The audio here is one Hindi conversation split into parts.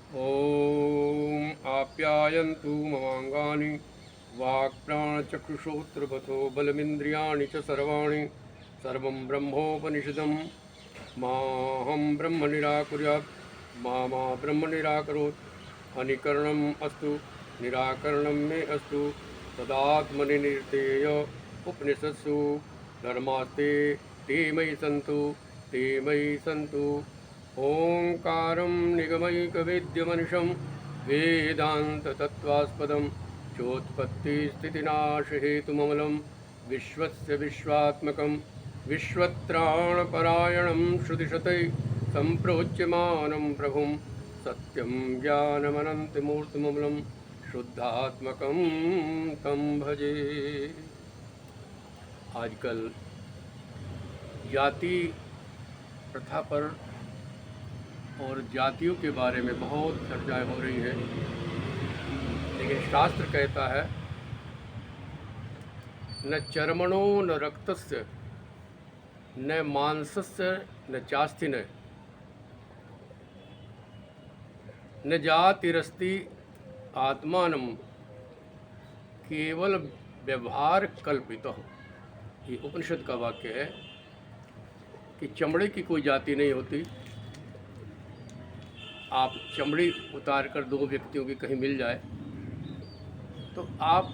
ॐ आप्यायन्तु ममाङ्गानि वाक्प्राणचक्षुश्रोत्रपथो बलमिन्द्रियाणि च सर्वाणि सर्वं ब्रह्मोपनिषदं माहं ब्रह्म निराकुर्यात् मा ब्रह्म निराकरोत् अनिकरणम् अस्तु निराकरणं मे अस्तु तदात्मनि निरतेय उपनिषत्सु धर्मास्ते ते मयि सन्तु ओंकारं निगमैकवेद्यमनिशं वेदान्ततत्त्वास्पदं चोत्पत्तिस्थितिनाशहेतुममलं विश्वस्य विश्वात्मकं विश्वत्राणपरायणं श्रुतिशतैः सम्प्रोच्यमानं प्रभुं सत्यं ज्ञानमनन्तमूर्तिममलं शुद्धात्मकं तं भजे। आजकल जाति प्रथा पर और जातियों के बारे में बहुत चर्चाएं हो रही हैं, लेकिन शास्त्र कहता है न चर्मणो न रक्तस्य न मांसस्य न चास्ति न जातिरस्ति आत्मानं केवल व्यवहार कल्पितः। ये उपनिषद का वाक्य है कि चमड़े की कोई जाति नहीं होती। आप चमड़ी उतार कर दो व्यक्तियों की कहीं मिल जाए तो आप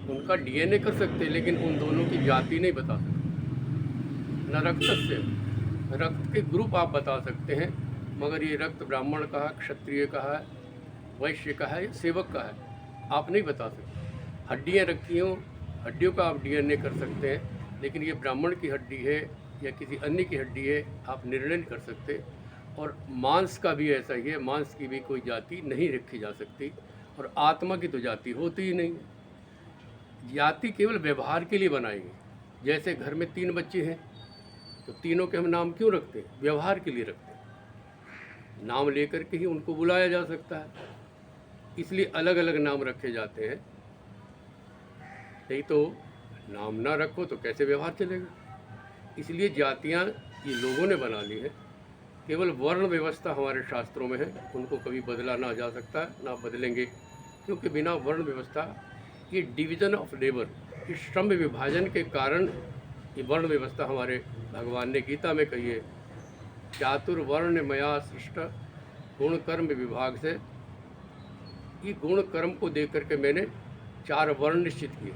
उनका डीएनए कर सकते, लेकिन उन दोनों की जाति नहीं बता सकते। न रक्त से, रक्त के ग्रुप आप बता सकते हैं, मगर ये रक्त ब्राह्मण का है, क्षत्रिय का है, वैश्य का है या सेवक का है, आप नहीं बता सकते। हड्डियाँ रखी हों, हड्डियों का आप डीएनए कर सकते हैं, लेकिन ये ब्राह्मण की हड्डी है या किसी अन्य की हड्डी है, आप निर्णय नहीं कर सकते। और मांस का भी ऐसा ही है, मांस की भी कोई जाति नहीं रखी जा सकती, और आत्मा की तो जाति होती ही नहीं। जाति केवल व्यवहार के लिए बनाई गई। जैसे घर में 3 बच्चे हैं तो तीनों के हम नाम क्यों रखते हैं? व्यवहार के लिए रखते हैं, नाम लेकर के ही उनको बुलाया जा सकता है, इसलिए अलग अलग नाम रखे जाते हैं। नहीं तो नाम ना रखो तो कैसे व्यवहार चलेगा? इसलिए जातियाँ ये लोगों ने बना ली है। केवल वर्ण व्यवस्था हमारे शास्त्रों में है, उनको कभी बदला ना जा सकता, ना बदलेंगे, क्योंकि बिना वर्ण व्यवस्था, ये डिवीज़न ऑफ लेबर, इस श्रम विभाजन के कारण ये वर्ण व्यवस्था हमारे भगवान ने गीता में कही है। चातुर्वर्ण मया सृष्ट गुण कर्म विभाग से, ये गुण कर्म को देख करके मैंने 4 वर्ण निश्चित किए,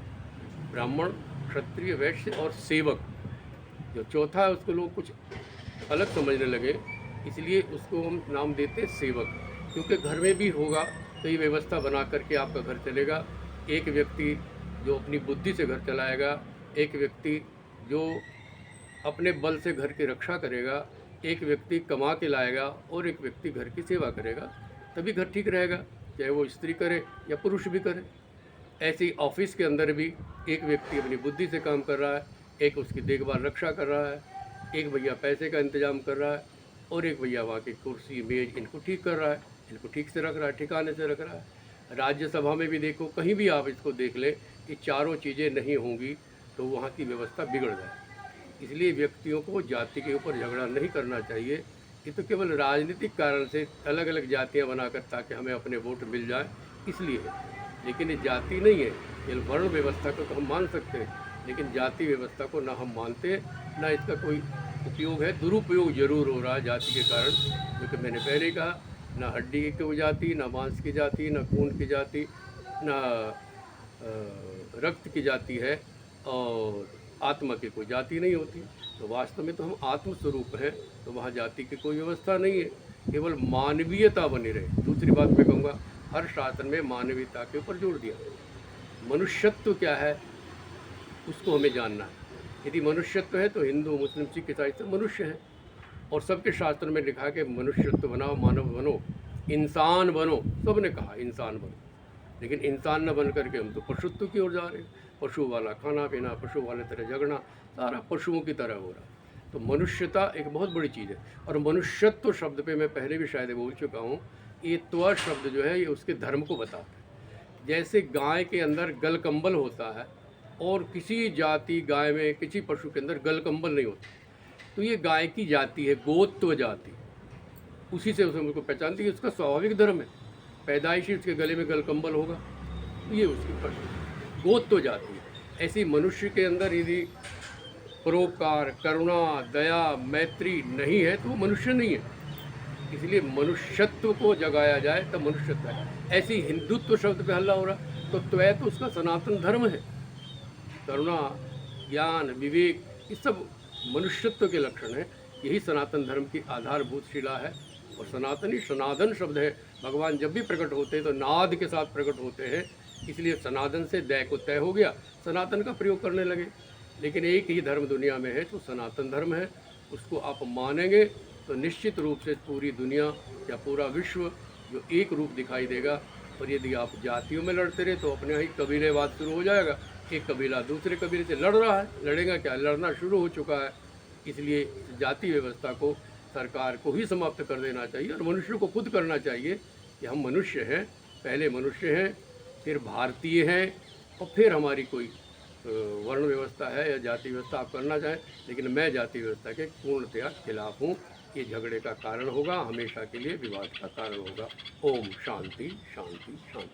ब्राह्मण, क्षत्रिय, वैश्य और सेवक। जो चौथा है उसको लोग कुछ अलग समझने लगे, इसलिए उसको हम नाम देते सेवक, क्योंकि घर में भी होगा तो ये व्यवस्था बना करके आपका घर चलेगा। एक व्यक्ति जो अपनी बुद्धि से घर चलाएगा, एक व्यक्ति जो अपने बल से घर की रक्षा करेगा, एक व्यक्ति कमा के लाएगा और एक व्यक्ति घर की सेवा करेगा, तभी घर ठीक रहेगा, चाहे वो स्त्री करे या पुरुष भी करे। ऐसे ही ऑफिस के अंदर भी एक व्यक्ति अपनी बुद्धि से काम कर रहा है, एक उसकी देखभाल रक्षा कर रहा है, एक भैया पैसे का इंतजाम कर रहा है, और एक भैया वहाँ की कुर्सी मेज इनको ठीक कर रहा है, इनको ठीक से रख रहा है, ठिकाने से रख रहा है। राज्यसभा में भी देखो, कहीं भी आप इसको देख ले, कि चारों चीज़ें नहीं होंगी तो वहाँ की व्यवस्था बिगड़ जाए। इसलिए व्यक्तियों को जाति के ऊपर झगड़ा नहीं करना चाहिए। ये तो केवल राजनीतिक कारण से अलग अलग जातियाँ बनाकर ताकि हमें अपने वोट मिल जाए, इसलिए है। लेकिन ये जाति नहीं है। ये वर्ण व्यवस्था को तो हम मान सकते हैं, लेकिन जाति व्यवस्था को ना हम मानते, ना इसका कोई उपयोग है। दुरुपयोग जरूर हो रहा है जाति के कारण, क्योंकि मैंने पहले ही कहा, ना हड्डी की जाति, ना मांस की जाति, ना खून की जाति, ना रक्त की जाति है, और आत्मा की कोई जाति नहीं होती। तो वास्तव में तो हम आत्म स्वरूप हैं, तो वहाँ जाति की कोई व्यवस्था नहीं है, केवल मानवीयता बनी रहे। दूसरी बात मैं कहूँगा, हर शास्त्र में मानवीयता के ऊपर जोर दिया। मनुष्यत्व क्या है उसको हमें जानना है। यदि मनुष्यत्व है तो हिंदू, मुस्लिम, सिख, ईसाई सब मनुष्य हैं, और सबके शास्त्र में लिखा कि मनुष्यत्व बनाओ, मानव बनो, इंसान बनो। सब ने कहा इंसान बनो, लेकिन इंसान न बन करके हम तो पशुत्व की ओर जा रहे हैं। पशु वाला खाना पीना, पशु वाले तरह झगड़ना, सारा पशुओं की तरह हो रहा है। तो मनुष्यता एक बहुत बड़ी चीज़ है। और मनुष्यत्व शब्द पे मैं पहले भी शायद बोल चुका हूँ, ये त्व शब्द जो है ये उसके धर्म को बताता है। जैसे गाय के अंदर गलकंबल होता है, और किसी जाति गाय में, किसी पशु के अंदर गलकंबल नहीं होता, तो ये गाय की जाति है, गोत्व जाति। उसी से उसे मुझको पहचानती है, उसका स्वाभाविक धर्म है, पैदाइशी उसके गले में गलकम्बल होगा, ये उसकी प्रश्न गोद तो जाती है। ऐसी मनुष्य के अंदर यदि परोपकार, करुणा, दया, मैत्री नहीं है तो वो मनुष्य नहीं है। इसलिए मनुष्यत्व को जगाया जाए तब मनुष्यत्व है। ऐसी हिंदुत्व शब्द पे हल्ला हो रहा, तो उसका सनातन धर्म है। करुणा, ज्ञान, विवेक, ये सब मनुष्यत्व के लक्षण हैं। यही सनातन धर्म की आधारभूत शिला है। और सनातनी सनातन शब्द है। भगवान जब भी प्रकट होते हैं तो नाद के साथ प्रकट होते हैं, इसलिए सनातन से दय को तय हो गया, सनातन का प्रयोग करने लगे। लेकिन एक ही धर्म दुनिया में है जो सनातन धर्म है, उसको आप मानेंगे तो निश्चित रूप से पूरी दुनिया या पूरा विश्व जो एक रूप दिखाई देगा। और यदि आप जातियों में लड़ते रहे तो अपने ही कबीलेवाद शुरू हो जाएगा। एक कबीला दूसरे कबीले से लड़ रहा है, लड़ेगा क्या, लड़ना शुरू हो चुका है। इसलिए जाति व्यवस्था को सरकार को ही समाप्त कर देना चाहिए और मनुष्य को खुद करना चाहिए कि हम मनुष्य हैं, पहले मनुष्य हैं, फिर भारतीय हैं, और फिर हमारी कोई वर्ण व्यवस्था है या जाति व्यवस्था आप करना चाहें। लेकिन मैं जाति व्यवस्था के पूर्णतया खिलाफ हूँ। ये झगड़े का कारण होगा, हमेशा के लिए विवाद का कारण होगा। ओम शांति शांति शांति।